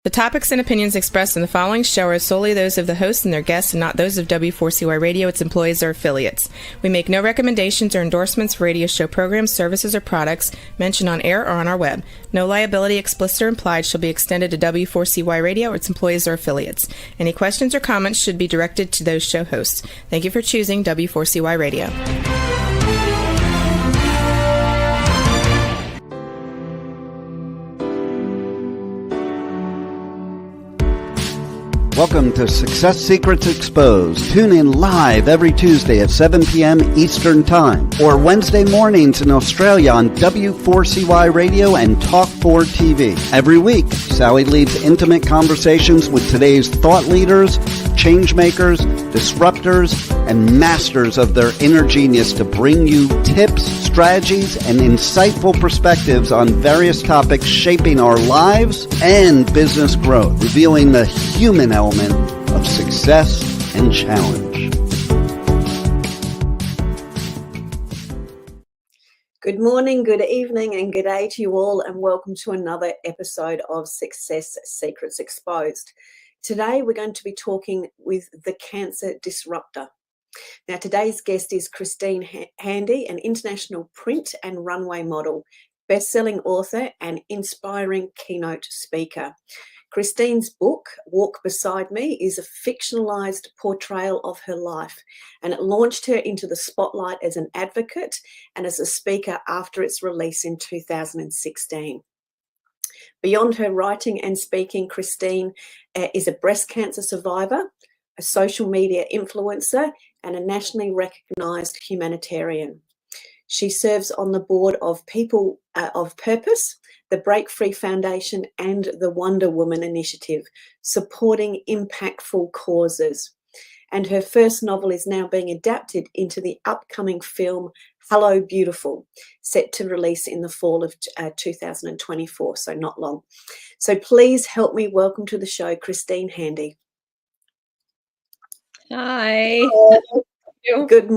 The topics and opinions expressed in the following show are solely those of the host and their guests and not those of W4CY Radio, its employees, or affiliates. We make no recommendations or endorsements for radio show programs, services, or products mentioned on air or on our web. No liability, explicit or implied, shall be extended to W4CY Radio or its employees or affiliates. Any questions or comments should be directed to those show hosts. Thank you for choosing W4CY Radio. Welcome to Success Secrets Exposed. Tune in live every Tuesday at 7 p.m. Eastern Time or Wednesday mornings in Australia on W4CY Radio and Talk4 TV. Every week, Sally leads intimate conversations with today's thought leaders, change makers, disruptors, and masters of their inner genius to bring you tips, strategies, and insightful perspectives on various topics shaping our lives and business growth, revealing the human element of success and challenge. Good morning, good evening, and good day to you all, and welcome to another episode of Success Secrets Exposed. Today, we're going to be talking with the Cancer Disruptor. Now, today's guest is Christine Handy, an international print and runway model, best-selling author, and inspiring keynote speaker. Christine's book, Walk Beside Me, is a fictionalized portrayal of her life, and it launched her into the spotlight as an advocate and as a speaker after its release in 2016. Beyond her writing and speaking, Christine is a breast cancer survivor, a social media influencer, and a nationally recognized humanitarian. She serves on the board of People of Purpose, the Break Free Foundation, and the Wonder Woman Initiative, supporting impactful causes. And her first novel is now being adapted into the upcoming film Hello Beautiful, set to release in the fall of 2024, so not long. So please help me welcome to the show Christine Handy. Hi. Good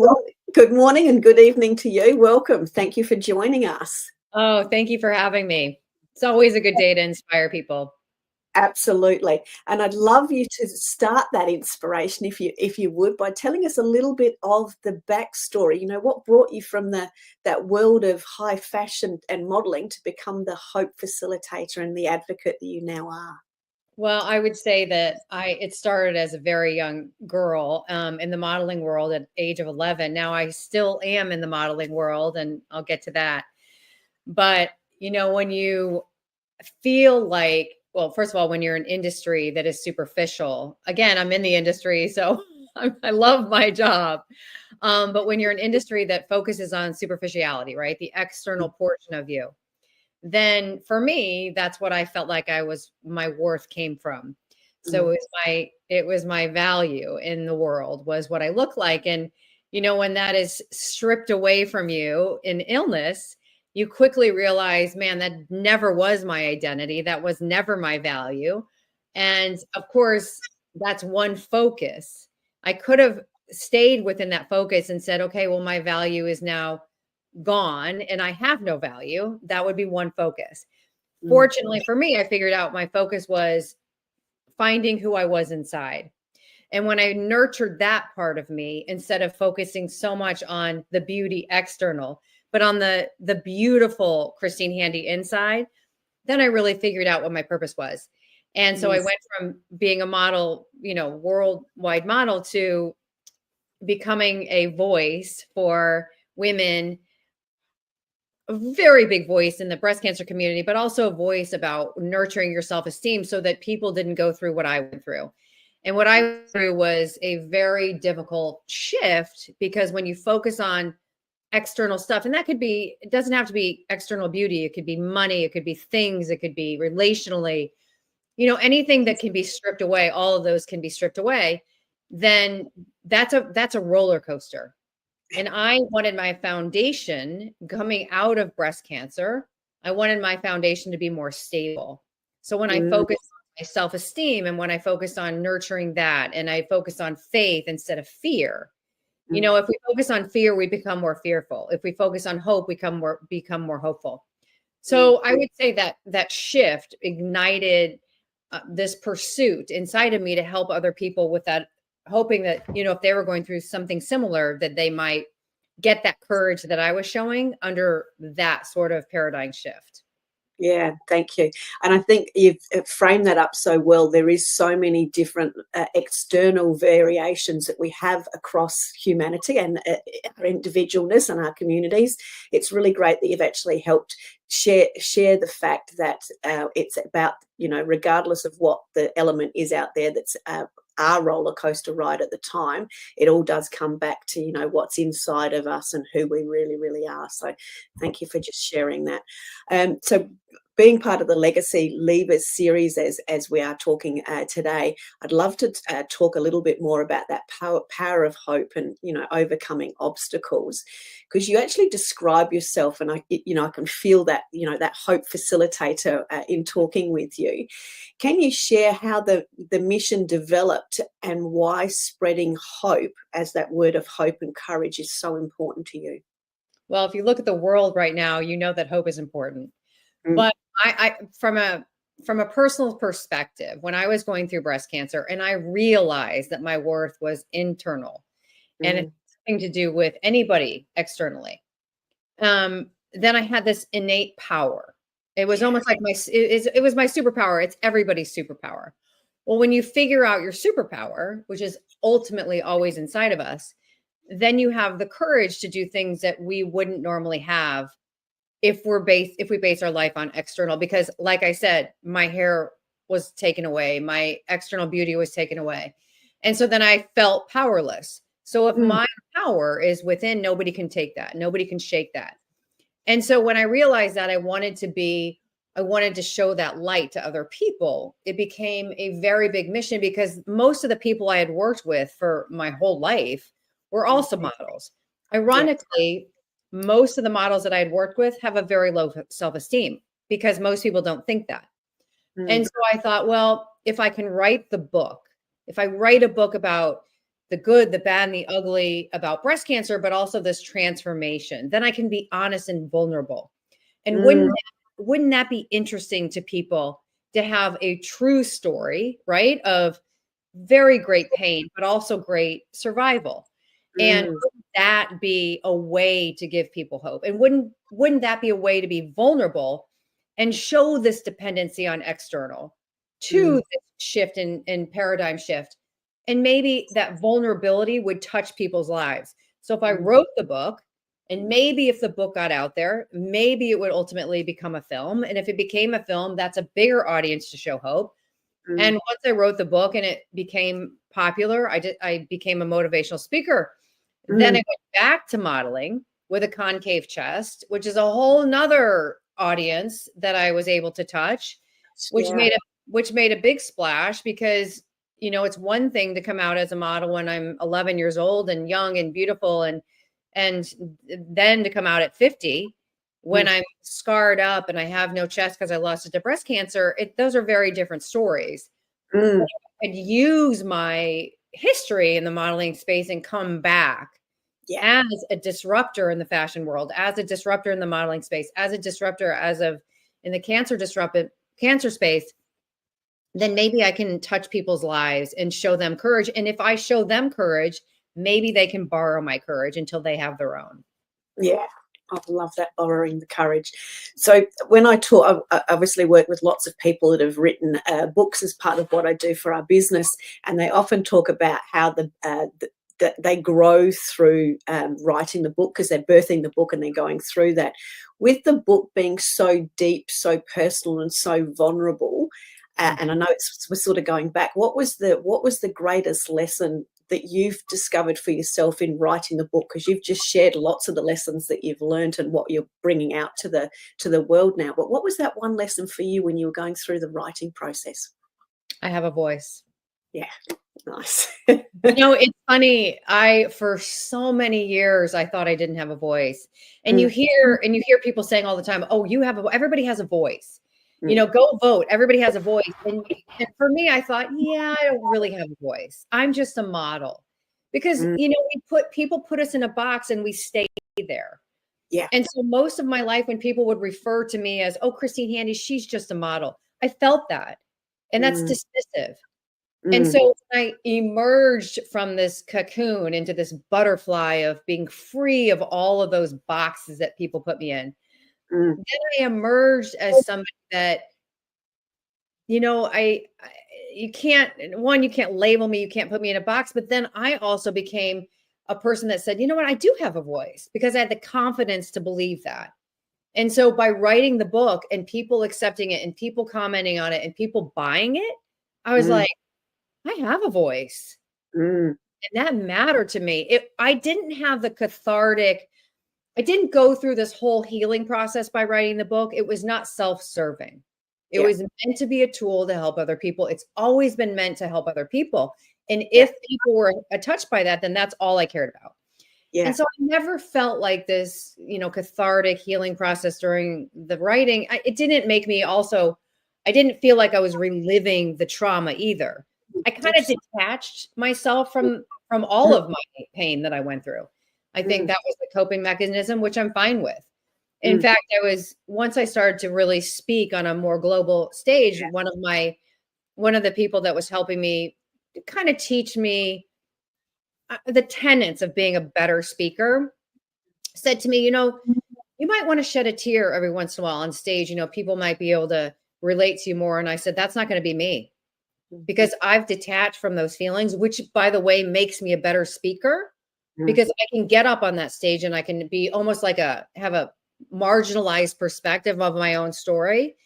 morning and good evening to you. Welcome. Thank you for joining us. Oh, thank you for having me. It's always a good day to inspire people. Absolutely. And I'd love you to start that inspiration, if you would, by telling us a little bit of the backstory. You know, what brought you from that world of high fashion and modeling to become the hope facilitator and the advocate that you now are? Well, I would say that it started as a very young girl in the modeling world at age of 11. Now I still am in the modeling world, and I'll get to that. But, you know, when you feel like, well, first of all, when you're in industry that is superficial, again, I'm in the industry, so I love my job. But when you're in industry that focuses on superficiality, right, the external portion of you, then for me, that's what I felt like my worth came from. So it was my value in the world was what I look like. And, you know, when that is stripped away from you in illness, you quickly realize, man, that never was my identity. That was never my value. And of course, that's one focus. I could have stayed within that focus and said, okay, well, my value is now gone and I have no value. That would be one focus. Fortunately for me, I figured out my focus was finding who I was inside. And when I nurtured that part of me, instead of focusing so much on the beauty external, but on the beautiful Christine Handy inside, then I really figured out what my purpose was. And so I went from being a model, you know, worldwide model, to becoming a voice for women, a very big voice in the breast cancer community, but also a voice about nurturing your self-esteem so that people didn't go through what I went through. And what I went through was a very difficult shift, because when you focus on external stuff, and that could be, it doesn't have to be external beauty. It could be money. It could be things. It could be relationally, you know, anything that can be stripped away. All of those can be stripped away. Then that's a roller coaster. And I wanted my foundation coming out of breast cancer. I wanted my foundation to be more stable. So when I focused on my self-esteem, and when I focused on nurturing that, and I focused on faith instead of fear, you know, if we focus on fear, we become more fearful. If we focus on hope, we become more hopeful. So I would say that that shift ignited this pursuit inside of me to help other people with that, hoping that, if they were going through something similar, that they might get that courage that I was showing under that sort of paradigm shift. Yeah, thank you. And I think you've framed that up so well. There is so many different external variations that we have across humanity and our individualness and our communities. It's really great that you've actually helped share the fact that it's about, regardless of what the element is out there that's our roller coaster ride at the time, it all does come back to, what's inside of us and who we really, really are. So thank you for just sharing that. So being part of the Legacy Levers series, as we are talking today, I'd love to talk a little bit more about that power of hope and, overcoming obstacles, because you actually describe yourself, and I can feel that, that hope facilitator in talking with you. Can you share how the mission developed and why spreading hope, as that word of hope and courage, is so important to you? Well, if you look at the world right now, you know that hope is important. But I from a personal perspective, when I was going through breast cancer and I realized that my worth was internal and it's nothing to do with anybody externally, then I had this innate power. It was almost like it was my superpower. It's everybody's superpower. Well, when you figure out your superpower, which is ultimately always inside of us, then you have the courage to do things that we wouldn't normally have if we base our life on external. Because like I said, my hair was taken away, my external beauty was taken away. And so then I felt powerless. So if my power is within, nobody can take that. Nobody can shake that. And so when I realized that I wanted to show that light to other people, it became a very big mission, because most of the people I had worked with for my whole life were also models. Ironically, most of the models that I had worked with have a very low self-esteem, because most people don't think that. And so I thought, well, if I can write a book about the good, the bad, and the ugly about breast cancer, but also this transformation, then I can be honest and vulnerable. And wouldn't that be interesting to people to have a true story, right? Of very great pain, but also great survival. And wouldn't that be a way to give people hope? And wouldn't that be a way to be vulnerable and show this dependency on external to this shift in paradigm shift? And maybe that vulnerability would touch people's lives. So if I wrote the book, and maybe if the book got out there, maybe it would ultimately become a film. And if it became a film, that's a bigger audience to show hope. And once I wrote the book and it became popular, I became a motivational speaker. Then I went back to modeling with a concave chest, which is a whole nother audience that I was able to touch, which made a big splash, because, it's one thing to come out as a model when I'm 11 years old and young and beautiful, and then to come out at 50 when I'm scarred up and I have no chest because I lost it to breast cancer. Those are very different stories. I could use my history in the modeling space and come back as a disruptor in the fashion world, as a disruptor in the modeling space, as a disruptor in the cancer space. Then maybe I can touch people's lives and show them courage. And if I show them courage, maybe they can borrow my courage until they have their own. Yeah. I love that, borrowing the courage. So when I talk, I obviously work with lots of people that have written books as part of what I do for our business, and they often talk about how that they grow through writing the book, because they're birthing the book and they're going through that. With the book being so deep, so personal, and so vulnerable, and I know we're sort of going back. What was the greatest lesson that you've discovered for yourself in writing the book? Because you've just shared lots of the lessons that you've learned and what you're bringing out to the world now. But what was that one lesson for you when you were going through the writing process? I have a voice. Yeah, nice. It's funny. For so many years, I thought I didn't have a voice. And you hear people saying all the time, "Oh, everybody has a voice. Go vote. Everybody has a voice." And for me, I thought, yeah, I don't really have a voice. I'm just a model, because people put us in a box and we stay there. Yeah. And so most of my life, when people would refer to me as, "Oh, Christine Handy, she's just a model," I felt that. And that's Mm. dismissive. And Mm. so when I emerged from this cocoon into this butterfly of being free of all of those boxes that people put me in, Mm. then I emerged as somebody that, you can't, one, you can't label me, you can't put me in a box. But then I also became a person that said, you know what, I do have a voice, because I had the confidence to believe that. And so by writing the book and people accepting it and people commenting on it and people buying it, I was Mm. like, I have a voice. Mm. And that mattered to me. I didn't have the cathartic, I didn't go through this whole healing process by writing the book. It was not self-serving. It Yeah. was meant to be a tool to help other people. It's always been meant to help other people. And Yeah. if people were touched by that, then that's all I cared about. Yeah. And so I never felt like this, cathartic healing process during the writing. It didn't make me also, I didn't feel like I was reliving the trauma either. I kind of detached myself from all of my pain that I went through. I think that was the coping mechanism, which I'm fine with. In fact, once I started to really speak on a more global stage, one of the people that was helping me kind of teach me the tenets of being a better speaker said to me, you might want to shed a tear every once in a while on stage. People might be able to relate to you more. And I said, that's not going to be me, because I've detached from those feelings, which, by the way, makes me a better speaker, because I can get up on that stage and I can be almost like have a marginalized perspective of my own story,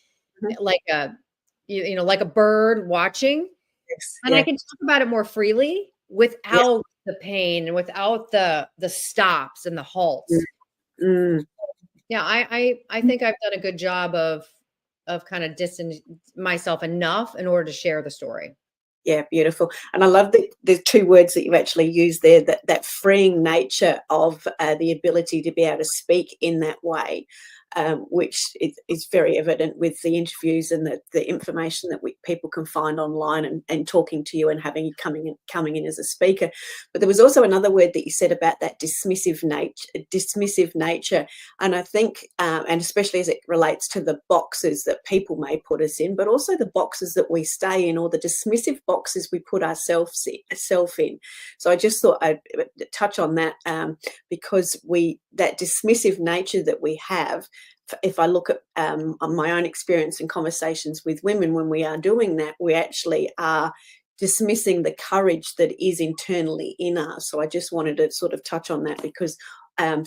like like a bird watching. Yes. And I Yeah. can talk about it more freely without the pain and without the stops and the halts. Mm. Yeah, I think I've done a good job of kind of distancing myself enough in order to share the story. Yeah, beautiful. And I love the two words that you've actually used there, that freeing nature of the ability to be able to speak in that way, which is very evident with the interviews and the information that people can find online, and talking to you and having you coming in as a speaker. But there was also another word that you said about that dismissive nature. And I think, and especially as it relates to the boxes that people may put us in, but also the boxes that we stay in, or the dismissive boxes we put ourselves in. So I just thought I'd touch on that, because that dismissive nature that we have, if I look at on my own experience and conversations with women, when we are doing that, we actually are dismissing the courage that is internally in us. So I just wanted to sort of touch on that, because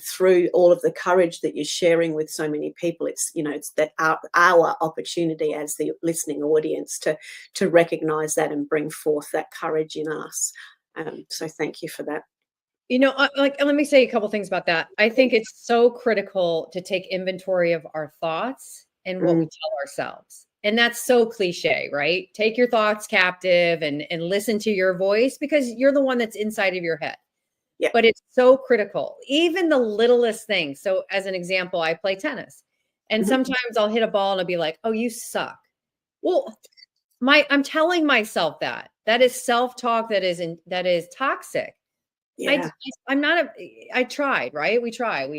through all of the courage that you're sharing with so many people, it's that our opportunity as the listening audience to recognize that and bring forth that courage in us. So thank you for that. Let me say a couple things about that. I think it's so critical to take inventory of our thoughts and what we tell ourselves. And that's so cliche, right? Take your thoughts captive and listen to your voice, because you're the one that's inside of your head. Yeah. But it's so critical, even the littlest things. So as an example, I play tennis, and sometimes I'll hit a ball and I'll be like, oh, you suck. Well, I'm telling myself that is self-talk that is toxic. Yeah. I tried, right? We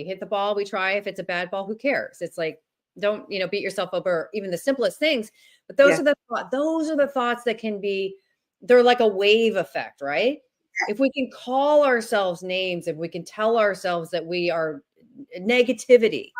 hit the ball, we try. If it's a bad ball, who cares? It's like, don't, beat yourself up over even the simplest things. But those are the thoughts that can be, they're like a wave effect, right? If we can call ourselves names, if we can tell ourselves that we are negativity,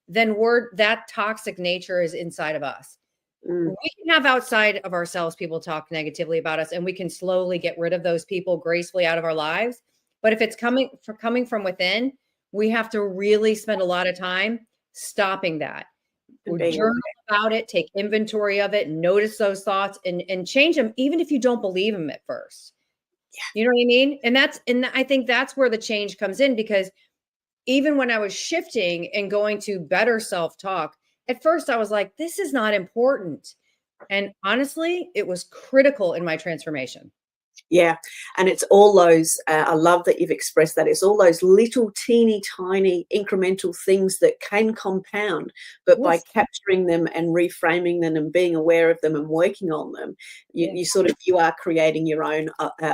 then that toxic nature is inside of us. We can have outside of ourselves people talk negatively about us, and we can slowly get rid of those people gracefully out of our lives. But if it's coming from within, we have to really spend a lot of time stopping that. Journal about it, take inventory of it, notice those thoughts, and change them, even if you don't believe them at first. You know what I mean? And I think that's where the change comes in, because even when I was shifting and going to better self-talk, at first I was like, this is not important. And honestly, it was critical in my transformation. Yeah. And it's all those, I love that you've expressed that. It's all those little teeny tiny incremental things that can compound, but by capturing them and reframing them and being aware of them and working on them, you are creating your own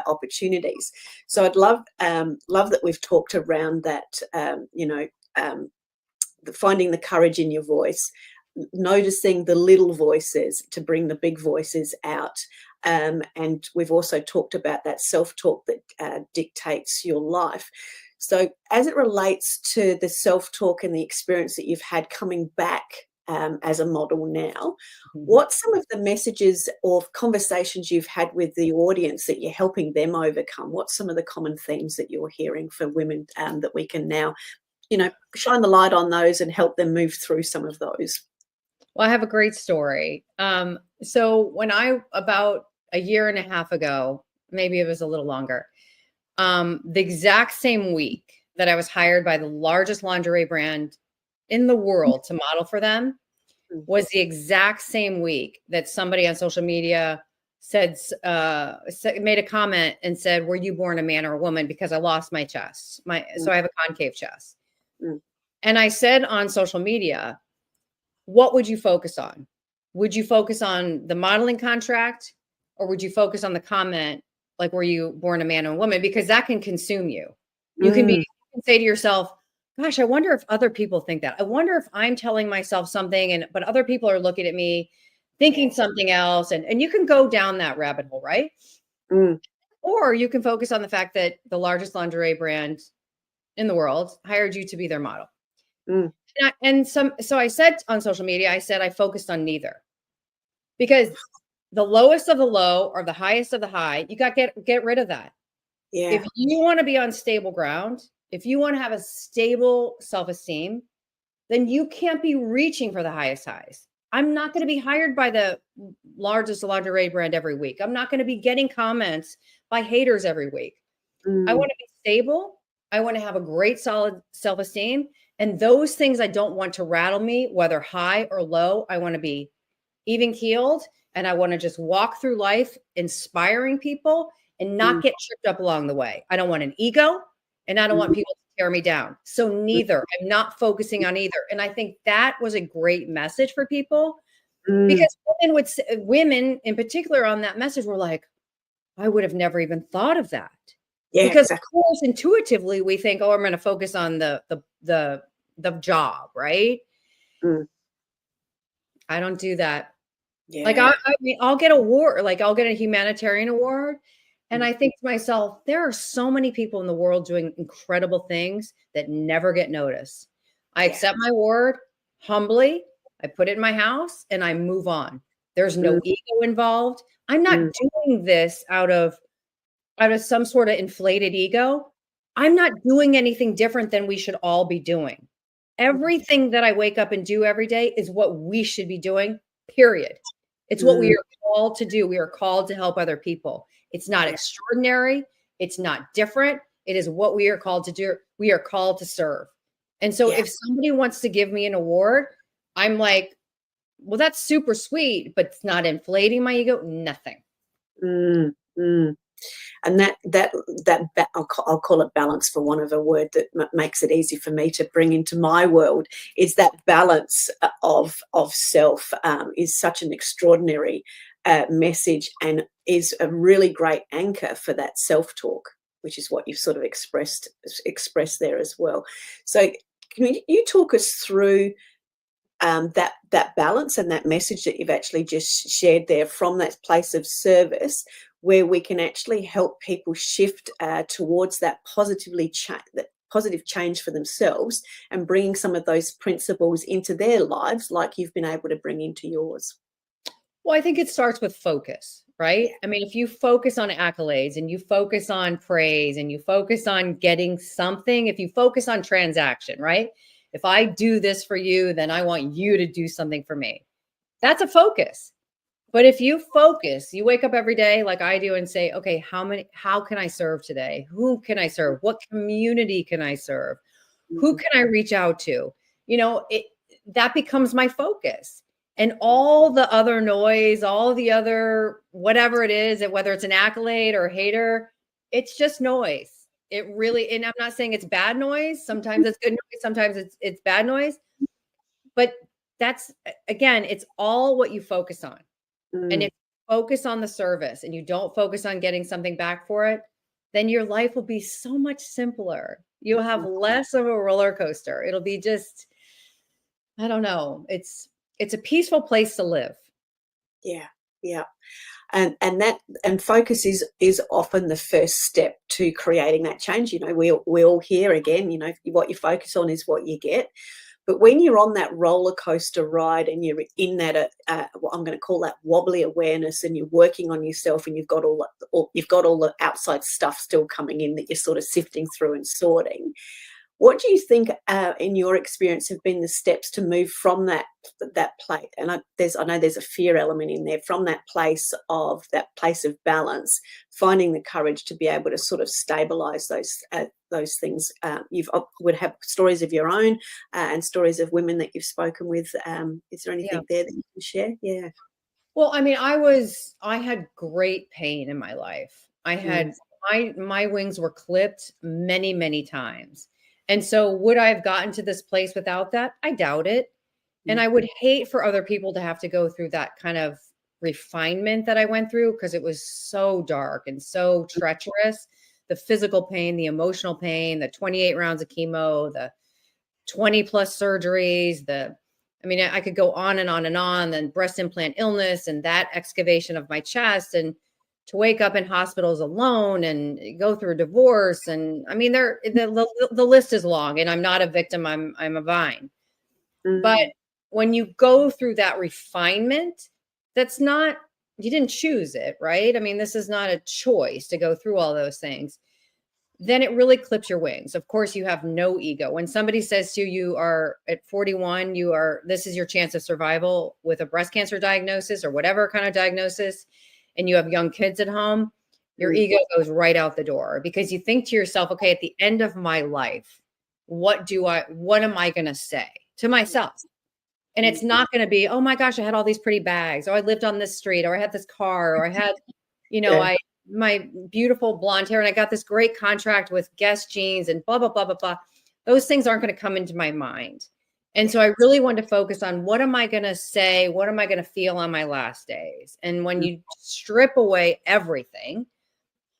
opportunities. So I'd love that we've talked around that, finding the courage in your voice. noticing the little voices to bring the big voices out. And we've also talked about that self-talk that dictates your life. So as it relates to the self-talk and the experience that you've had coming back as a model now, what's some of the messages or conversations you've had with the audience that you're helping them overcome? What's some of the common themes that you're hearing for women that we can now, shine the light on those and help them move through some of those? Well, I have a great story. So when about a year and a half ago, maybe it was a little longer, the exact same week that I was hired by the largest lingerie brand in the world to model for them was the exact same week that somebody on social media made a comment and said, "Were you born a man or a woman?" Because I lost my chest. So I have a concave chest. And I said on social media, what would you focus on? Would you focus on the modeling contract, or would you focus on the comment, like, were you born a man or a woman? Because that can consume you. You can say to yourself, gosh, I wonder if other people think that. I wonder if I'm telling myself something, but other people are looking at me thinking something else. And you can go down that rabbit hole, right? Or you can focus on the fact that the largest lingerie brand in the world hired you to be their model. So I said on social media, I focused on neither, because the lowest of the low or the highest of the high, you got to get rid of that. Yeah. If you want to be on stable ground, if you want to have a stable self-esteem, then you can't be reaching for the highest highs. I'm not going to be hired by the largest lingerie brand every week. I'm not going to be getting comments by haters every week. I want to be stable. I want to have a great, solid self-esteem. And those things I don't want to rattle me, whether high or low. I want to be even keeled, and I want to just walk through life inspiring people and not get tripped up along the way. I don't want an ego, and I don't want people to tear me down. So neither. I'm not focusing on either. And I think that was a great message for people, because women in particular on that message were like, I would have never even thought of that. Yeah, because exactly. Of course, intuitively we think, oh, I'm going to focus on the job, right? I don't do that. Yeah. Like I mean, I'll get I'll get a humanitarian award, and I think to myself, there are so many people in the world doing incredible things that never get noticed. I accept my award humbly. I put it in my house and I move on. There's no ego involved. I'm not doing this out of some sort of inflated ego. I'm not doing anything different than we should all be doing. Everything that I wake up and do every day is what we should be doing, period. It's what we are called to do. We are called to help other people. It's not extraordinary. It's not different. It is what we are called to do. We are called to serve. And so if somebody wants to give me an award, I'm like, well, that's super sweet, but it's not inflating my ego, nothing. And I'll call it balance, for want of a word that makes it easy for me to bring into my world, is that balance of self is such an extraordinary message, and is a really great anchor for that self-talk, which is what you've sort of expressed there as well. So can you talk us through that balance and that message that you've actually just shared there, from that place of service, where we can actually help people shift towards that positive change for themselves, and bringing some of those principles into their lives, like you've been able to bring into yours? Well, I think it starts with focus, right? I mean, if you focus on accolades and you focus on praise and you focus on getting something, if you focus on transaction, right? If I do this for you, then I want you to do something for me. That's a focus. But if you focus, you wake up every day like I do and say, okay, how can I serve today? Who can I serve? What community can I serve? Who can I reach out to? That becomes my focus. And all the other noise, all the other, whatever it is, whether it's an accolade or a hater, it's just noise. It really, and I'm not saying it's bad noise. Sometimes it's good noise. Sometimes it's bad noise. But that's, again, it's all what you focus on. And if you focus on the service and you don't focus on getting something back for it, then your life will be so much simpler. You'll have less of a roller coaster. It'll be just, I don't know. it's a peaceful place to live. Yeah. Yeah. And focus is often the first step to creating that change. You know, we all hear again, you know, what you focus on is what you get. But when you're on that roller coaster ride and you're in that, what I'm going to call that wobbly awareness, and you're working on yourself, and you've got all the outside stuff still coming in that you're sort of sifting through and sorting. What do you think, in your experience, have been the steps to move from that place? And I know there's a fear element in there, from that place of balance, finding the courage to be able to sort of stabilize those things. You would have stories of your own, and stories of women that you've spoken with. Is there anything there that you can share? Yeah. Well, I mean, I had great pain in my life. I had my wings were clipped many, many times. And so would I have gotten to this place without that? I doubt it. And I would hate for other people to have to go through that kind of refinement that I went through, because it was so dark and so treacherous. The physical pain, the emotional pain, the 28 rounds of chemo, the 20 plus surgeries, I could go on and on and on, then breast implant illness and that excavation of my chest, and to wake up in hospitals alone and go through a divorce. And I mean, the list is long, and I'm not a victim. I'm a vine. But when you go through that refinement, you didn't choose it, right? I mean, this is not a choice to go through all those things. Then it really clips your wings. Of course, you have no ego. When somebody says to you, you are at 41, this is your chance of survival with a breast cancer diagnosis or whatever kind of diagnosis, and you have young kids at home, your ego goes right out the door, because you think to yourself, okay, at the end of my life, what am I going to say to myself? And it's not going to be, oh my gosh, I had all these pretty bags, or I lived on this street, or I had this car, or I had, my beautiful blonde hair, and I got this great contract with Guess Jeans, and blah, blah, blah, blah, blah. Those things aren't going to come into my mind. And so I really wanted to focus on, what am I going to say? What am I going to feel on my last days? And when you strip away everything,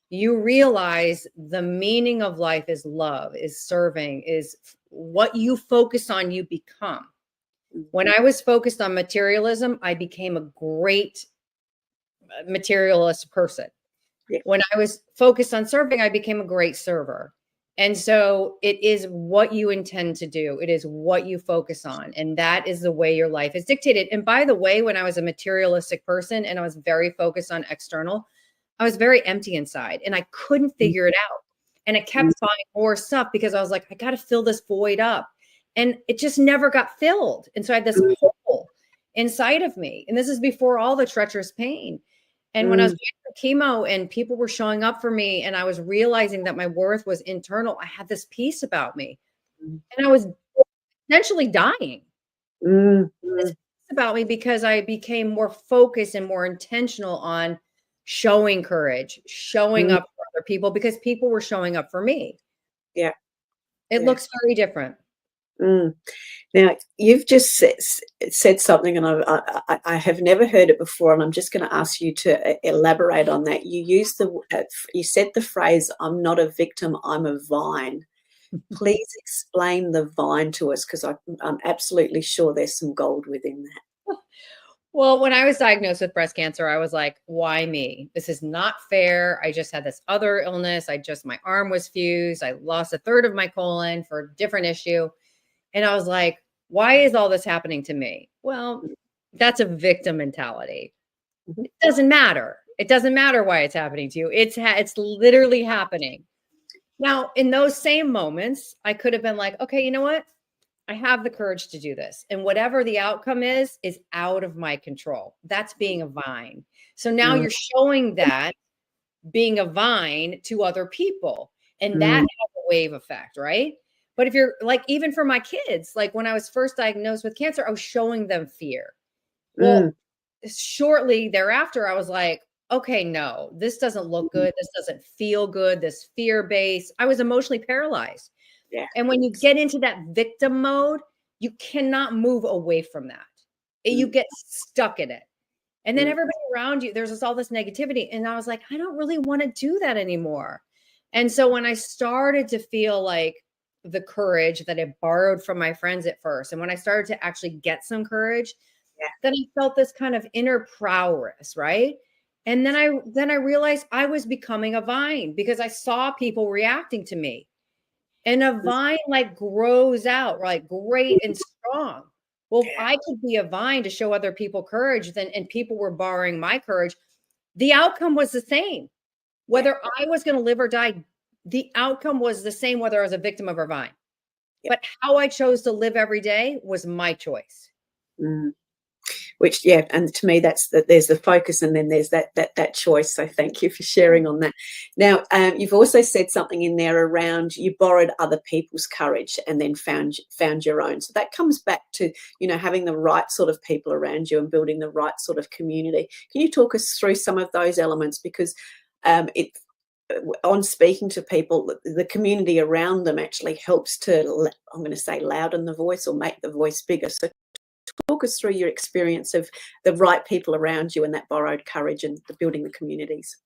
you realize the meaning of life is love, is serving, is what you focus on, you become. When I was focused on materialism, I became a great materialist person. Yeah. When I was focused on serving, I became a great server. And so it is what you intend to do. It is what you focus on. And that is the way your life is dictated. And by the way, when I was a materialistic person and I was very focused on external, I was very empty inside, and I couldn't figure it out. And I kept buying more stuff because I was like, I got to fill this void up. And it just never got filled. And so I had this hole inside of me. And this is before all the treacherous pain. And when I was doing chemo and people were showing up for me, and I was realizing that my worth was internal, I had this peace about me. And I was essentially dying. This peace about me, because I became more focused and more intentional on showing courage, showing up for other people, because people were showing up for me. Yeah. It looks very different. Now, you've just said something, and I have never heard it before, and I'm just going to ask you to elaborate on that. You said the phrase, "I'm not a victim, I'm a vine." Please explain the vine to us, because I'm absolutely sure there's some gold within that. Well, when I was diagnosed with breast cancer, I was like, why me? This is not fair. I just had this other illness. My arm was fused. I lost a third of my colon for a different issue. And I was like, why is all this happening to me? Well, that's a victim mentality. It doesn't matter. It doesn't matter why it's happening to you. It's literally happening. Now, in those same moments, I could have been like, okay, you know what? I have the courage to do this. And whatever the outcome is out of my control. That's being a vine. So now you're showing that being a vine to other people. And that has a wave effect, right? But if you're like, even for my kids, like when I was first diagnosed with cancer, I was showing them fear. Well, shortly thereafter, I was like, okay, no, this doesn't look good. This doesn't feel good. This fear-based, I was emotionally paralyzed. Yeah. And when you get into that victim mode, you cannot move away from that. You get stuck in it. And then everybody around you, there's all this negativity. And I was like, I don't really want to do that anymore. And so when I started to feel like the courage that I borrowed from my friends at first, and when I started to actually get some courage, Yeah. then I felt this kind of inner prowess, right? And then I realized I was becoming a vine because I saw people reacting to me. And a vine like grows out like great and strong. Well, if I could be a vine to show other people courage, then and people were borrowing my courage, the outcome was the same. Whether I was going to live or die, the outcome was the same whether I was a victim of a vine. But how I chose to live every day was my choice. Mm. Which, and to me, there's the focus, and then there's that choice. So thank you for sharing on that. Now, you've also said something in there around you borrowed other people's courage and then found your own. So that comes back to, having the right sort of people around you and building the right sort of community. Can you talk us through some of those elements? Because on speaking to people, the community around them actually helps to, I'm going to say, louden the voice or make the voice bigger. So talk us through your experience of the right people around you and that borrowed courage and the building the communities.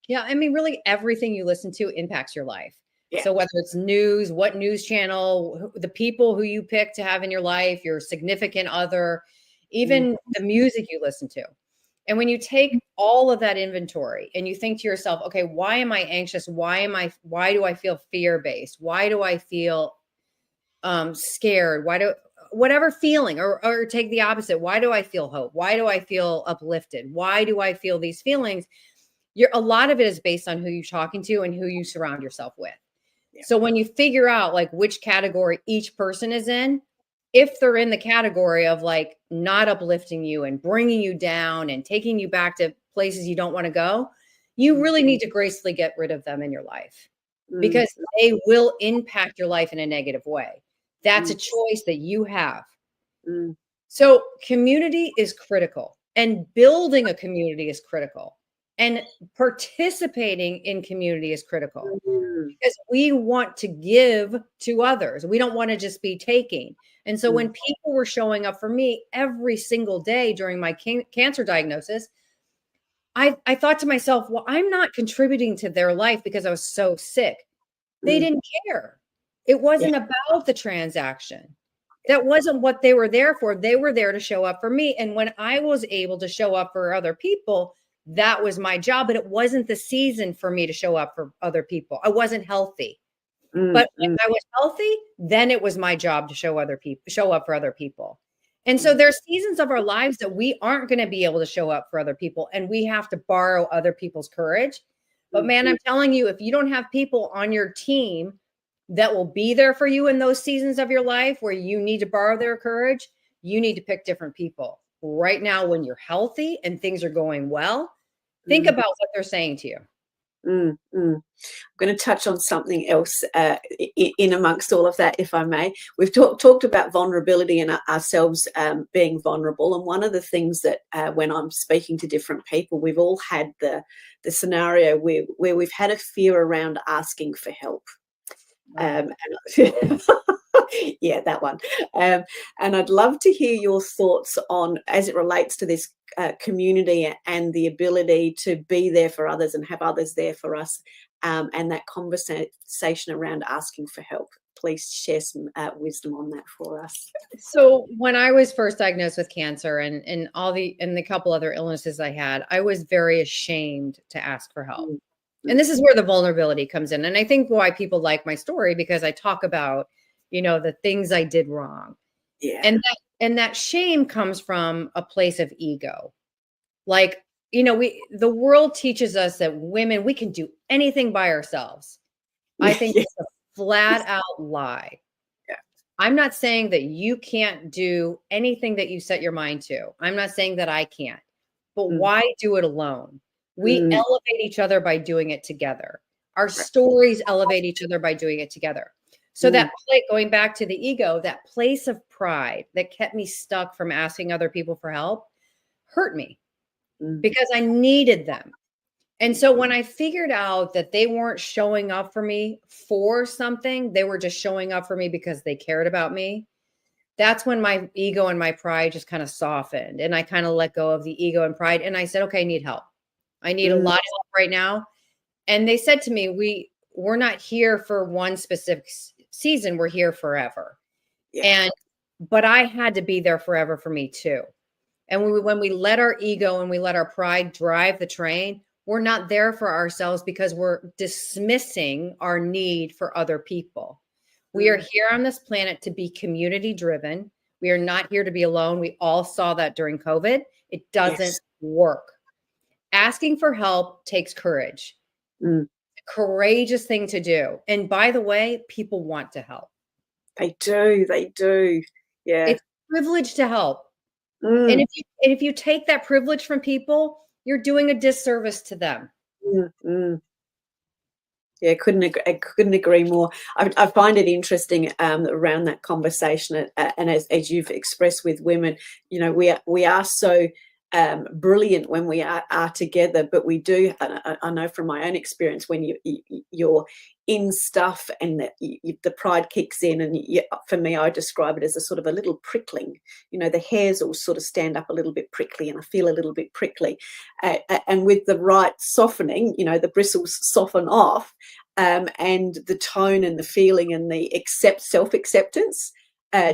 Yeah, I mean, really everything you listen to impacts your life. Yeah. So whether it's news, what news channel, the people who you pick to have in your life, your significant other, even the music you listen to. And when you take all of that inventory and you think to yourself, okay, why am I anxious? Why do I feel fear-based? Why do I feel scared? Whatever feeling, or take the opposite. Why do I feel hope? Why do I feel uplifted? Why do I feel these feelings? A lot of it is based on who you're talking to and who you surround yourself with. Yeah. So when you figure out like which category each person is in, if they're in the category of like not uplifting you and bringing you down and taking you back to places you don't want to go, you really need to gracefully get rid of them in your life because they will impact your life in a negative way. That's a choice that you have. So community is critical, and building a community is critical, and participating in community is critical because we want to give to others. We don't want to just be taking. And so when people were showing up for me every single day during my cancer diagnosis, I thought to myself, well, I'm not contributing to their life because I was so sick. They didn't care. It wasn't about the transaction. That wasn't what they were there for. They were there to show up for me. And when I was able to show up for other people, that was my job. But it wasn't the season for me to show up for other people. I wasn't healthy. But when I was healthy, then it was my job to show up for other people. And so there's seasons of our lives that we aren't going to be able to show up for other people, and we have to borrow other people's courage. But man, I'm telling you, if you don't have people on your team that will be there for you in those seasons of your life where you need to borrow their courage, you need to pick different people. Right now, when you're healthy and things are going well, think about what they're saying to you. I'm going to touch on something else in amongst all of that, if I may. We've talked about vulnerability and ourselves being vulnerable. And one of the things that when I'm speaking to different people, we've all had the scenario where we've had a fear around asking for help. Yeah, that one. And I'd love to hear your thoughts on, as it relates to this community and the ability to be there for others and have others there for us, and that conversation around asking for help. Please share some wisdom on that for us. So when I was first diagnosed with cancer and the couple other illnesses I had, I was very ashamed to ask for help. And this is where the vulnerability comes in. And I think why people like my story, because I talk about, the things I did wrong. Yeah. And that shame comes from a place of ego. Like, the world teaches us that women, we can do anything by ourselves. I think it's a flat out lie. Yeah. I'm not saying that you can't do anything that you set your mind to. I'm not saying that I can't, but why do it alone? We elevate each other by doing it together. Our stories elevate each other by doing it together. So that going back to the ego, that place of pride that kept me stuck from asking other people for help hurt me because I needed them. And so when I figured out that they weren't showing up for me for something, they were just showing up for me because they cared about me. That's when my ego and my pride just kind of softened, and I kind of let go of the ego and pride. And I said, okay, I need help. I need a lot of help right now. And they said to me, we're not here for one specific season. We're here forever. Yeah. But I had to be there forever for me too. And when we let our ego and we let our pride drive the train, we're not there for ourselves because we're dismissing our need for other people. We are here on this planet to be community driven. We are not here to be alone. We all saw that during COVID. It doesn't work. Asking for help takes courage. A courageous thing to do. And by the way, people want to help. They do. They do. Yeah. It's a privilege to help. And if you take that privilege from people, you're doing a disservice to them. Yeah, I couldn't agree more. I find it interesting around that conversation, and as you've expressed with women, you know, we are so brilliant when we are together, but we do. I know from my own experience, when you're in stuff and the pride kicks in, and for me, I describe it as a sort of a little prickling. You know, the hairs all sort of stand up a little bit prickly, and I feel a little bit prickly. And with the right softening, you know, the bristles soften off, and the tone and the feeling and the self-acceptance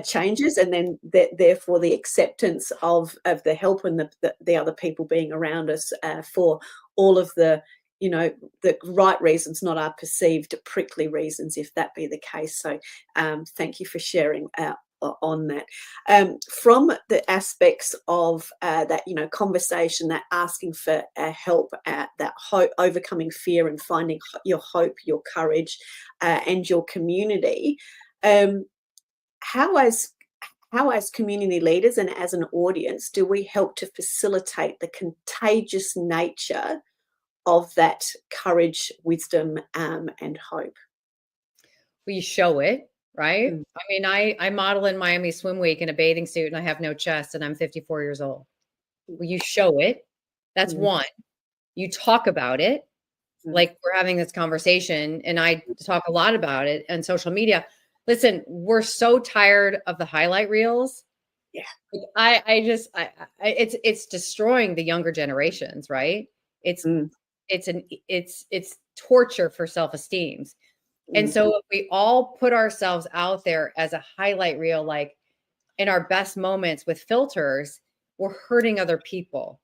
changes, and then therefore the acceptance of the help and the other people being around us for all of the, you know, the right reasons, not our perceived prickly reasons, if that be the case. So thank you for sharing on that. From the aspects of that, you know, conversation, that asking for help, that overcoming fear and finding your hope, your courage, and your community, how as community leaders and as an audience do we help to facilitate the contagious nature of that courage, wisdom, and hope? We show it, right? I mean, I model in Miami Swim Week in a bathing suit and I have no chest and I'm 54 years old. Well, you show it. That's one. You talk about it. Like we're having this conversation, and I talk a lot about it on social media. Listen, we're so tired of the highlight reels. Yeah. It's destroying the younger generations, right? It's torture for self-esteem. And so if we all put ourselves out there as a highlight reel, like in our best moments with filters, we're hurting other people.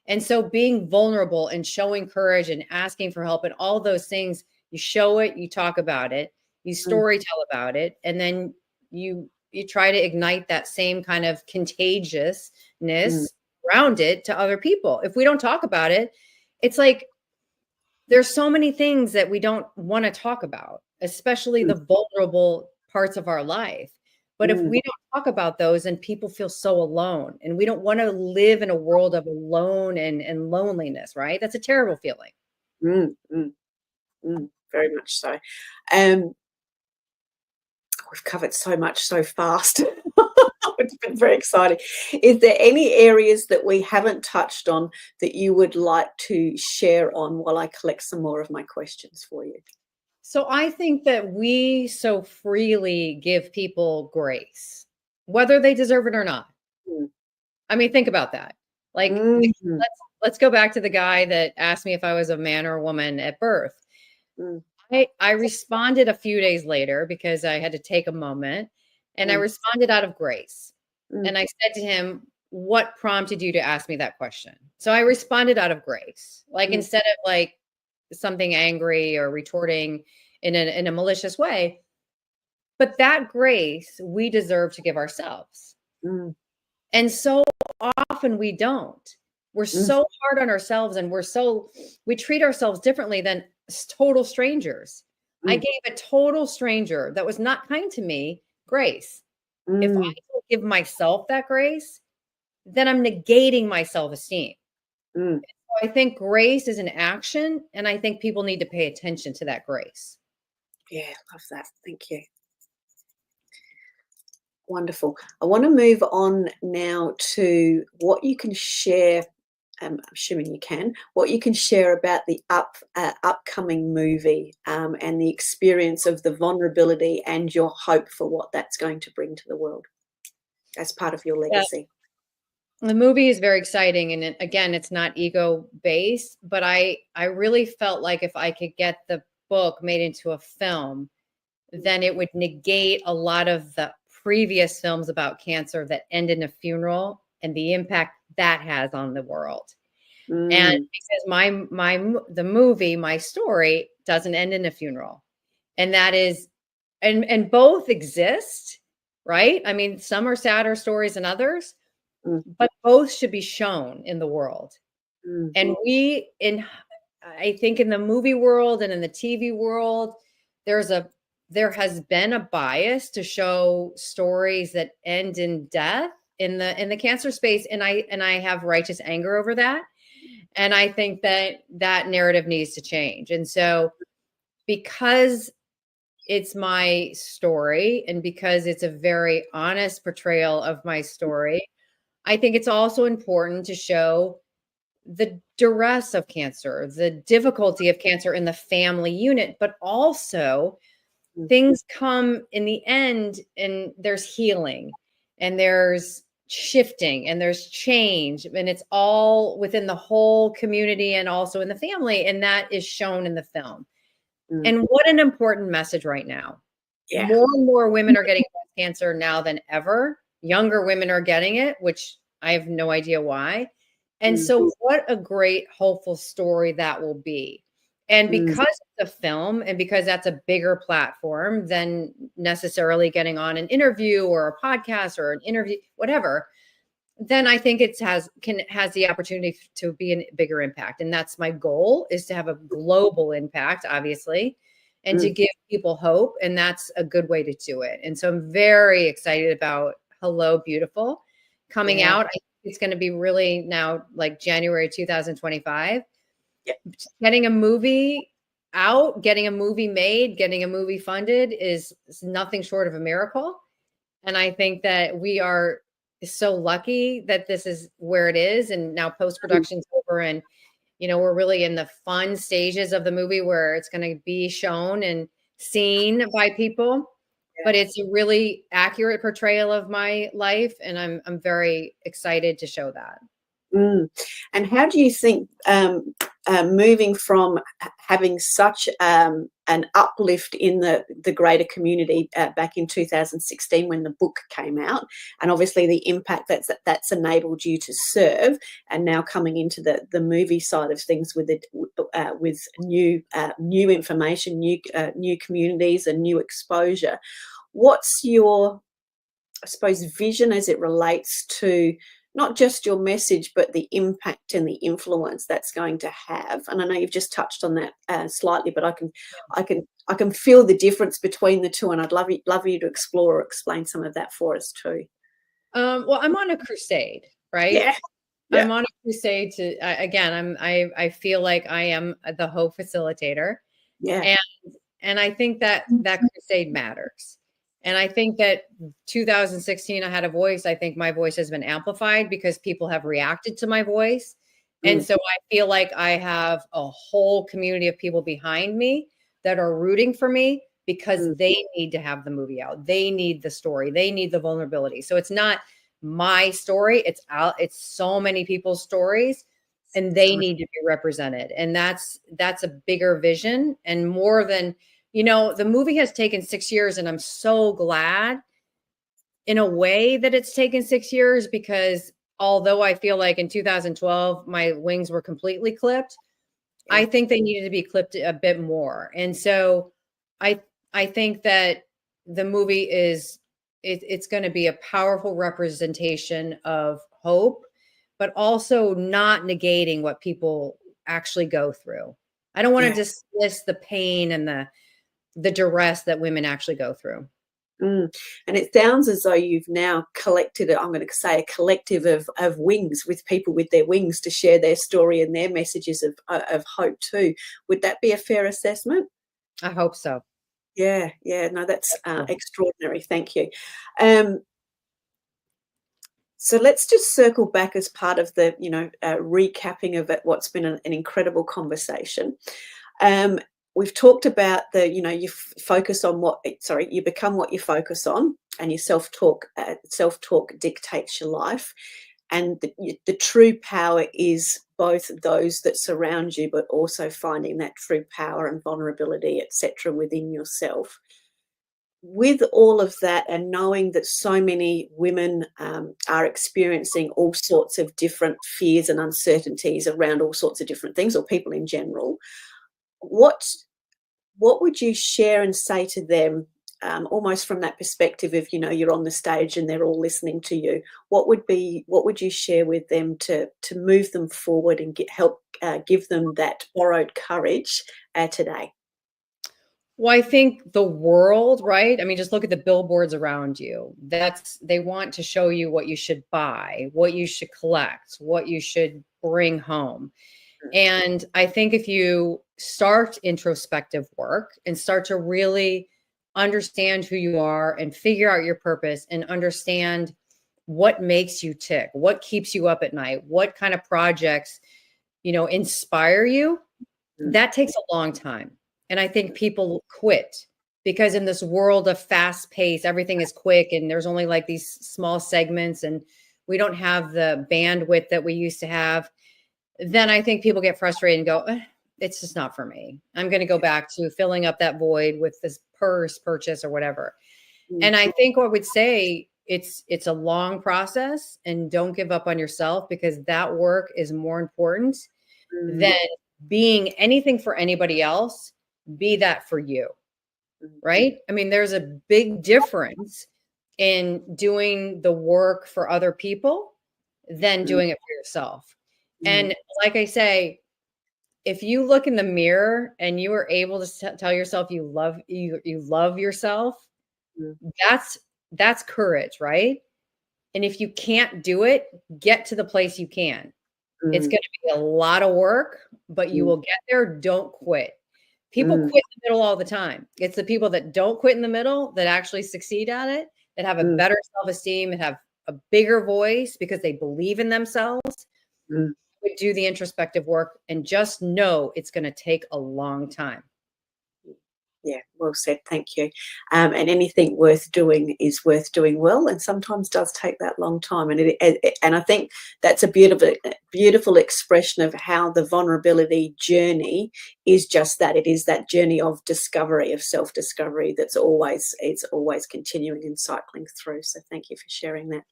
And so being vulnerable and showing courage and asking for help and all those things, you show it, you talk about it, you story tell about it, and then you try to ignite that same kind of contagiousness around it to other people. If we don't talk about it, it's like there's so many things that we don't want to talk about, especially the vulnerable parts of our life. But if we don't talk about those, and people feel so alone, and we don't want to live in a world of alone and loneliness, right? That's a terrible feeling. Very much so. We've covered so much so fast. It's been very exciting. Is there any areas that we haven't touched on that you would like to share on while I collect some more of my questions for you? So I think that we so freely give people grace, whether they deserve it or not. I mean, think about that. Like, let's go back to the guy that asked me if I was a man or a woman at birth. I responded a few days later because I had to take a moment, and I responded out of grace. And I said to him, "What prompted you to ask me that question?" So I responded out of grace, like instead of like something angry or retorting in a malicious way. But that grace we deserve to give ourselves. And so often we don't. We're so hard on ourselves, and we treat ourselves differently than total strangers. I gave a total stranger that was not kind to me grace. If I don't give myself that grace, then I'm negating my self-esteem. So I think grace is an action, and I think people need to pay attention to that grace. Yeah, love that. Thank you. Wonderful. I want to move on now to what you can share. I'm assuming you can. What you can share about the upcoming movie and the experience of the vulnerability and your hope for what that's going to bring to the world as part of your legacy. The movie is very exciting, and again, it's not ego based, but I really felt like if I could get the book made into a film, then it would negate a lot of the previous films about cancer that end in a funeral and the impact that has on the world. Mm. And because the movie, my story, doesn't end in a funeral. And that is, and both exist, right? I mean, some are sadder stories than others, but both should be shown in the world. And I think in the movie world and in the TV world, there has been a bias to show stories that end in death in the cancer space. And I have righteous anger over that. And I think that narrative needs to change. And so because it's my story and because it's a very honest portrayal of my story, I think it's also important to show the duress of cancer, the difficulty of cancer in the family unit, but also things come in the end and there's healing and there's shifting and there's change, and it's all within the whole community and also in the family, and that is shown in the film. And what an important message right now. More and more women are getting breast cancer now than ever. Younger women are getting it, which I have no idea why. And so what a great hopeful story that will be. And because it's a film and because that's a bigger platform than necessarily getting on an interview or a podcast or an interview, whatever, then I think it has the opportunity to be a bigger impact. And that's my goal, is to have a global impact, obviously, and to give people hope. And that's a good way to do it. And so I'm very excited about Hello Beautiful coming out. I think it's going to be really now like January 2025. Getting a movie out, getting a movie made, getting a movie funded is nothing short of a miracle. And I think that we are so lucky that this is where it is. And now post-production's over, and, you know, we're really in the fun stages of the movie where it's going to be shown and seen by people. But it's a really accurate portrayal of my life, and I'm very excited to show that. And how do you think moving from having such an uplift in the greater community back in 2016 when the book came out, and obviously the impact that's enabled you to serve, and now coming into the movie side of things with new information, new communities, and new exposure, what's your, I suppose, vision as it relates to not just your message, but the impact and the influence that's going to have? And I know you've just touched on that slightly, but I can feel the difference between the two, and I'd love you to explore or explain some of that for us too. Well, I'm on a crusade, right? Yeah. I'm on a crusade to, I feel like I am the hope facilitator. Yeah. And I think that crusade matters. And I think that 2016, I had a voice. I think my voice has been amplified because people have reacted to my voice. And so I feel like I have a whole community of people behind me that are rooting for me because they need to have the movie out. They need the story. They need the vulnerability. So it's not my story. It's so many people's stories, and they need to be represented. And that's a bigger vision, and more than, you know, the movie has taken 6 years, and I'm so glad in a way that it's taken 6 years, because although I feel like in 2012, my wings were completely clipped, I think they needed to be clipped a bit more. And so I think that the movie it's going to be a powerful representation of hope, but also not negating what people actually go through. I don't want to dismiss the pain and the duress that women actually go through. And it sounds as though you've now collected, I'm going to say, a collective of wings, with people with their wings to share their story and their messages of hope too. Would that be a fair assessment? I hope so. Yeah. No, that's extraordinary. Thank you. So let's just circle back as part of the, recapping of what's been an incredible conversation. We've talked about you focus on you become what you focus on, and your self-talk dictates your life. And the true power is both those that surround you, but also finding that true power and vulnerability, etc., within yourself. with all of that, and knowing that so many women are experiencing all sorts of different fears and uncertainties around all sorts of different things, or people in general, what would you share and say to them, almost from that perspective of, you're on the stage and they're all listening to you? What would you share with them to move them forward and help give them that borrowed courage today? Well, I think the world, right? I mean, just look at the billboards around you. They want to show you what you should buy, what you should collect, what you should bring home. And I think if you start introspective work and start to really understand who you are and figure out your purpose and understand what makes you tick, what keeps you up at night, what kind of projects, inspire you, that takes a long time. And I think people quit because in this world of fast pace, everything is quick and there's only like these small segments and we don't have the bandwidth that we used to have. Then I think people get frustrated and go, it's just not for me. I'm going to go back to filling up that void with this purchase or whatever. And I think I would say it's a long process, and don't give up on yourself, because that work is more important than being anything for anybody else. Be that for you, right? I mean, there's a big difference in doing the work for other people than doing it for yourself. And like I say, if you look in the mirror and you are able to tell yourself you love yourself, that's courage, right? And if you can't do it, get to the place you can. It's going to be a lot of work, but you will get there. Don't quit. People quit in the middle all the time. It's the people that don't quit in the middle that actually succeed at it, that have a better self-esteem and have a bigger voice because they believe in themselves. We do the introspective work and just know it's going to take a long time. Yeah, well said. Thank you. And anything worth doing is worth doing well, and sometimes does take that long time. And and I think that's a beautiful expression of how the vulnerability journey is just that. It is that journey of discovery, of self-discovery, it's always continuing and cycling through. So thank you for sharing that.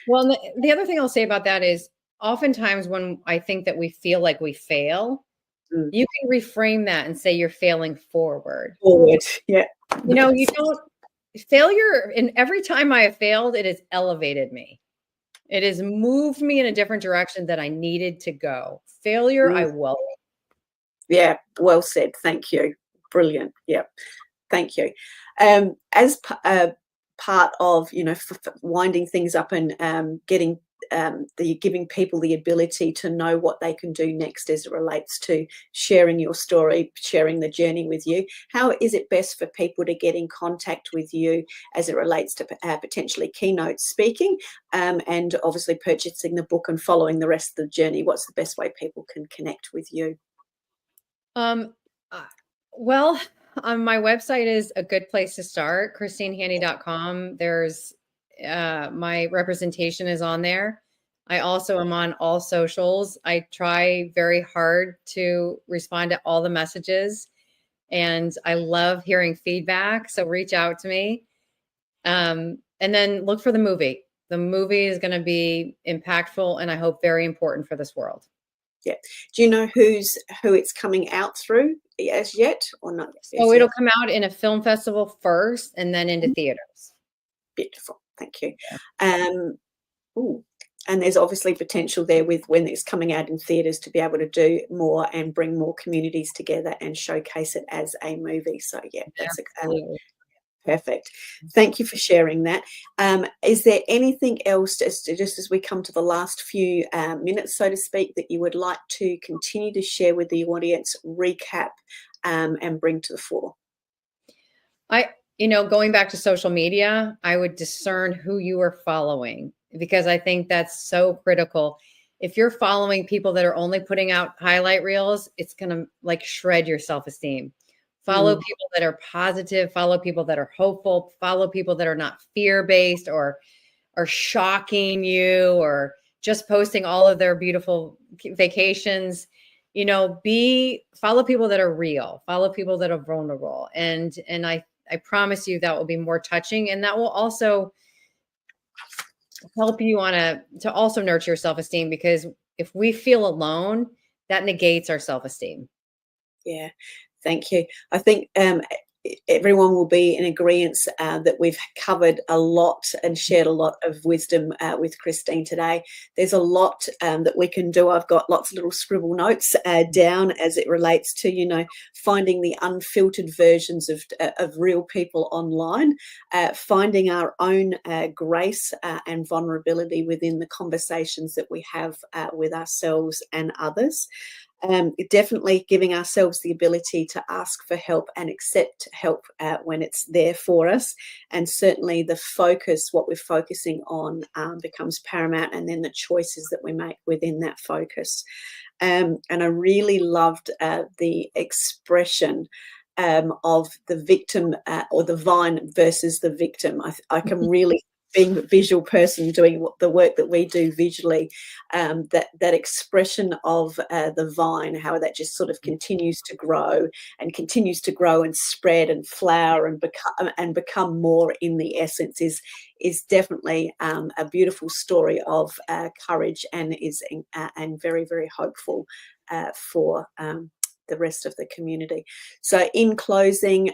Well, the other thing I'll say about that is, oftentimes when I think that we feel like we fail, you can reframe that and say you're failing forward. Yeah. You don't failure. And every time I have failed, it has elevated me. It has moved me in a different direction that I needed to go. Failure, I welcome. Yeah, well said. Thank you. Brilliant. Yeah. Thank you. As part of, winding things up and giving people the ability to know what they can do next as it relates to sharing your story, sharing the journey with you, how is it best for people to get in contact with you as it relates to potentially keynote speaking, and obviously purchasing the book and following the rest of the journey? What's the best way people can connect with you? Well, my website is a good place to start, christinehandy.com. There's my representation is on there. I also am on all socials. I try very hard to respond to all the messages, and I love hearing feedback. So reach out to me. And then look for the movie. The movie is going to be impactful and I hope very important for this world. Yeah. Do you know who it's coming out through as yet, or not? So it'll come out in a film festival first and then into theaters. Beautiful. Thank you. And there's obviously potential there with when it's coming out in theaters to be able to do more and bring more communities together and showcase it as a movie. So yeah, that's perfect. Thank you for sharing that. Is there anything else, just as we come to the last few minutes, so to speak, that you would like to continue to share with the audience, recap, and bring to the fore? Going back to social media, I would discern who you are following, because I think that's so critical. If you're following people that are only putting out highlight reels, it's going to like shred your self-esteem. Follow people that are positive, follow people that are hopeful, follow people that are not fear-based or are shocking you or just posting all of their beautiful vacations. Follow people that are real, follow people that are vulnerable. And I promise you that will be more touching, and that will also help you to also nurture your self-esteem, because if we feel alone, that negates our self-esteem. Yeah, thank you. I think everyone will be in agreement that we've covered a lot and shared a lot of wisdom with Christine today. There's a lot that we can do. I've got lots of little scribble notes down as it relates to, finding the unfiltered versions of real people online, finding our own grace and vulnerability within the conversations that we have with ourselves and others. Definitely giving ourselves the ability to ask for help and accept help when it's there for us. And certainly the focus, what we're focusing on, becomes paramount, and then the choices that we make within that focus. And I really loved the expression of the victim or the vine versus the victim. I can really, being a visual person doing the work that we do visually, that expression of the vine, how that just sort of continues to grow and spread and flower and become more in the essence is definitely a beautiful story of courage, and is and very, very hopeful for the rest of the community. So in closing,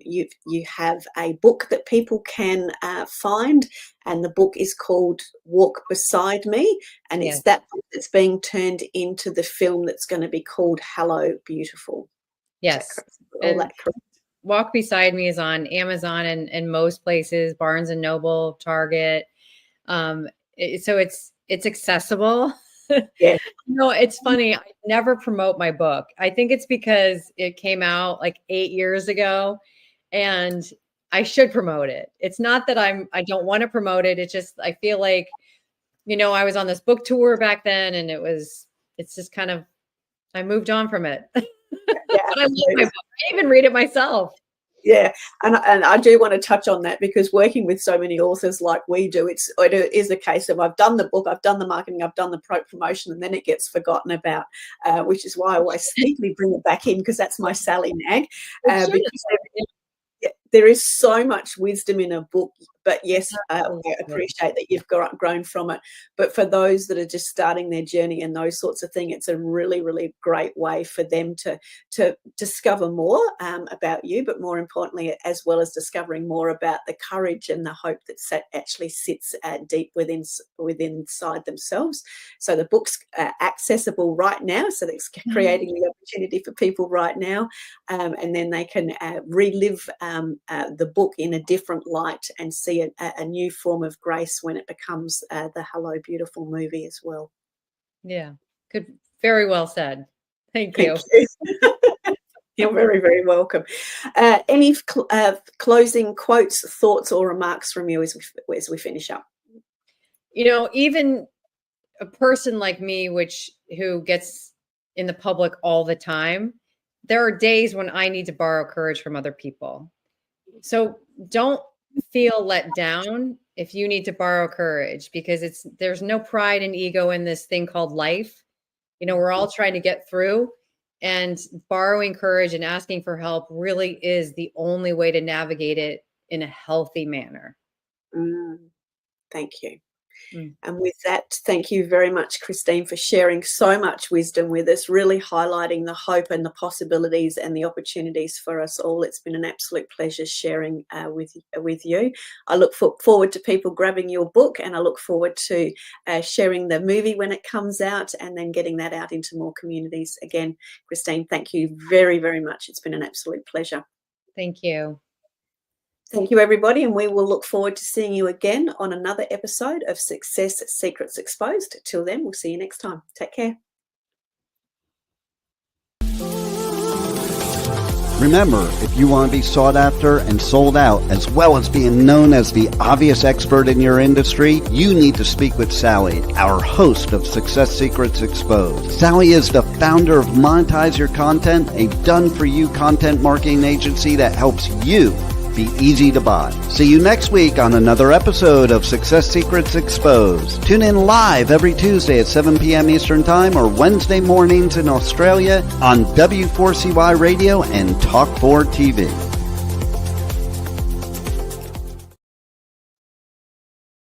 you have a book that people can find, and the book is called Walk Beside Me, and it's that book that's being turned into the film that's going to be called Hello Beautiful. Yes. Walk Beside Me is on Amazon and most places, Barnes and Noble, Target. So it's accessible. Yeah. It's funny. I never promote my book. I think it's because it came out like 8 years ago, and I should promote it. It's not that I don't want to promote it. It's just, I feel like, I was on this book tour back then, and it's just kind of, I moved on from it. Yeah, but I love my book. I even read it myself. Yeah, and I do want to touch on that, because working with so many authors like we do, it is a case of I've done the book, I've done the marketing, I've done the promotion, and then it gets forgotten about, which is why I always sneakily bring it back in, because that's my Sally nag. Because there is so much wisdom in a book, but yes, I appreciate that you've grown from it. But for those that are just starting their journey and those sorts of things, it's a really, really great way for them to discover more about you, but more importantly, as well as discovering more about the courage and the hope that actually sits deep inside themselves. So the book's accessible right now, so that's creating the opportunity for people right now, and then they can relive the book in a different light and see a new form of grace when it becomes the Hello Beautiful movie as well. Yeah, good. Very well said. Thank you. You're very, very welcome. Any closing quotes, thoughts, or remarks from you as we finish up? Even a person like me, who gets in the public all the time, there are days when I need to borrow courage from other people. So don't feel let down if you need to borrow courage, because there's no pride and ego in this thing called life. We're all trying to get through, and borrowing courage and asking for help really is the only way to navigate it in a healthy manner. Thank you. And with that, thank you very much, Christine, for sharing so much wisdom with us, really highlighting the hope and the possibilities and the opportunities for us all. It's been an absolute pleasure sharing with you. I look forward to people grabbing your book, and I look forward to sharing the movie when it comes out, and then getting that out into more communities. Again, Christine, thank you very, very much. It's been an absolute pleasure. Thank you. Thank you, everybody, and we will look forward to seeing you again on another episode of Success Secrets Exposed. Till then, we'll see you next time. Take care. Remember, if you want to be sought after and sold out, as well as being known as the obvious expert in your industry, you need to speak with Sally, our host of Success Secrets Exposed. Sally is the founder of Monetize Your Content, a done-for-you content marketing agency that helps you be easy to buy. See you next week on another episode of Success Secrets Exposed. Tune in live every Tuesday at 7 p.m. Eastern Time, or Wednesday mornings in Australia on W4CY Radio and Talk4 TV.